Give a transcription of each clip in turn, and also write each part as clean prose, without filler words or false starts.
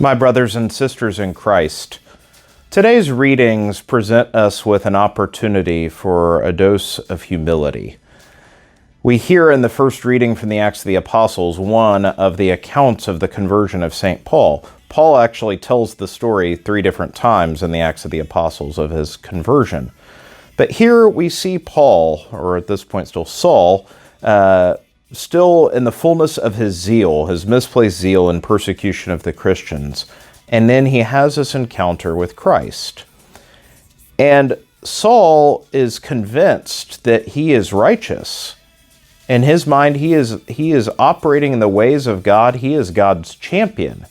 My brothers and sisters in Christ, today's readings present us with an opportunity for a dose of humility. We hear in the first reading from the Acts of the Apostles one of the accounts of the conversion of St. Paul. Paul actually tells the story 3 different times in the Acts of the Apostles of his conversion. But here we see Paul, or at this point still Saul, still in the fullness of his zeal, his misplaced zeal in persecution of the Christians. And then he has this encounter with Christ. And Saul is convinced that he is righteous. In his mind, he is operating in the ways of God. He is God's champion,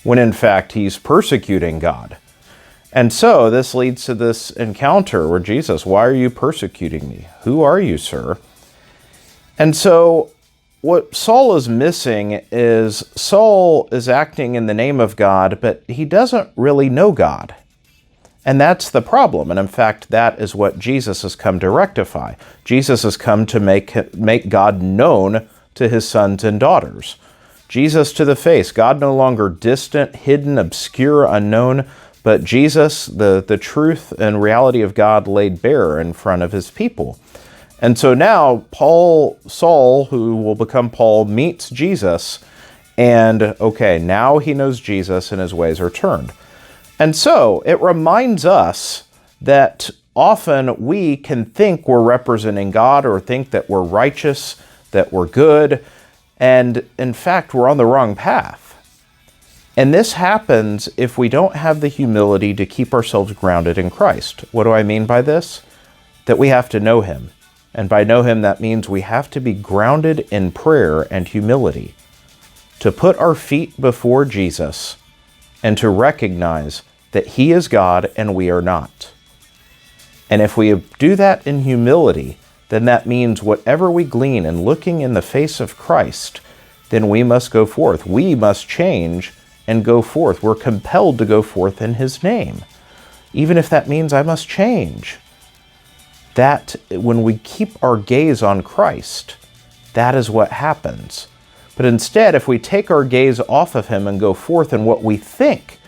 when in fact he's persecuting God. And so this leads to this encounter where Jesus, why are you persecuting me? Who are you, sir? And so what Saul is missing is Saul is acting in the name of God, but he doesn't really know God. And that's the problem. And in fact, that is what Jesus has come to rectify. Jesus has come to make God known to his sons and daughters. Jesus to the face, God no longer distant, hidden, obscure, unknown, but Jesus, the truth and reality of God laid bare in front of his people. And so now Saul, who will become Paul, meets Jesus, and okay, now he knows Jesus and his ways are turned. And so it reminds us that often we can think we're representing God or think that we're righteous, that we're good, and in fact, we're on the wrong path. And this happens if we don't have the humility to keep ourselves grounded in Christ. What do I mean by this? That we have to know him. And by know him, that means we have to be grounded in prayer and humility, to put our feet before Jesus and to recognize that he is God and we are not. And if we do that in humility, then that means whatever we glean in looking in the face of Christ, then we must go forth. We must change and go forth. We're compelled to go forth in his name, even if that means I must change. That when we keep our gaze on Christ, that is what happens. But instead, if we take our gaze off of him and go forth in what we think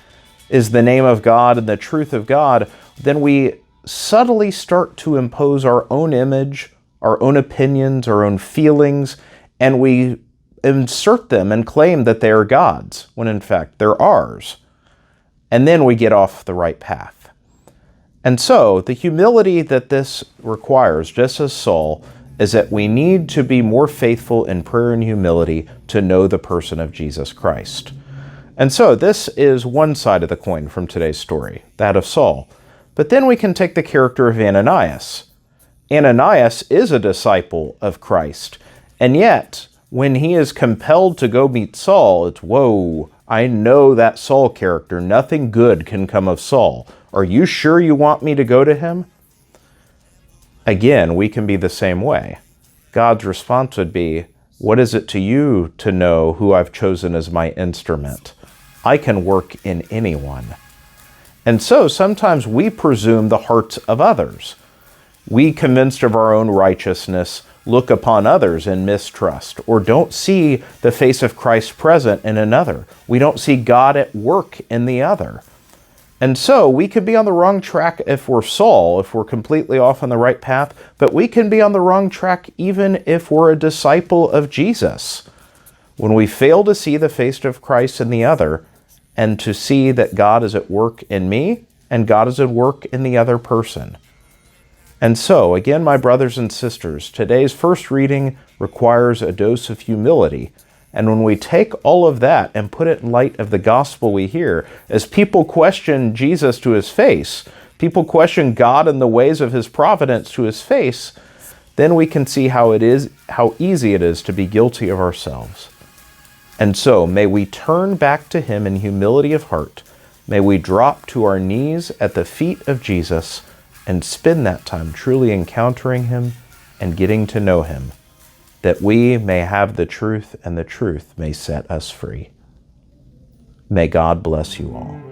is the name of God and the truth of God, then we subtly start to impose our own image, our own opinions, our own feelings, and we insert them and claim that they are God's, when in fact they're ours. And then we get off the right path. And so the humility that this requires, just as Saul, is that we need to be more faithful in prayer and humility to know the person of Jesus Christ. And so this is one side of the coin from today's story, that of Saul. But then we can take the character of Ananias. Ananias is a disciple of Christ, and yet when he is compelled to go meet Saul, it's, whoa, I know that Saul character. Nothing good can come of Saul. Are you sure you want me to go to him? Again, we can be the same way. God's response would be, what is it to you to know who I've chosen as my instrument? I can work in anyone. And so sometimes we presume the hearts of others. We, convinced of our own righteousness, look upon others in mistrust, or don't see the face of Christ present in another. We don't see God at work in the other. And so we could be on the wrong track if we're Saul, if we're completely off on the right path, but we can be on the wrong track even if we're a disciple of Jesus. When we fail to see the face of Christ in the other, and to see that God is at work in me, and God is at work in the other person. And so, again, my brothers and sisters, today's first reading requires a dose of humility. And when we take all of that and put it in light of the gospel we hear, as people question Jesus to his face, people question God and the ways of his providence to his face, then we can see how easy it is to be guilty of ourselves. And so may we turn back to him in humility of heart. May we drop to our knees at the feet of Jesus and spend that time truly encountering him and getting to know him, that we may have the truth and the truth may set us free. May God bless you all.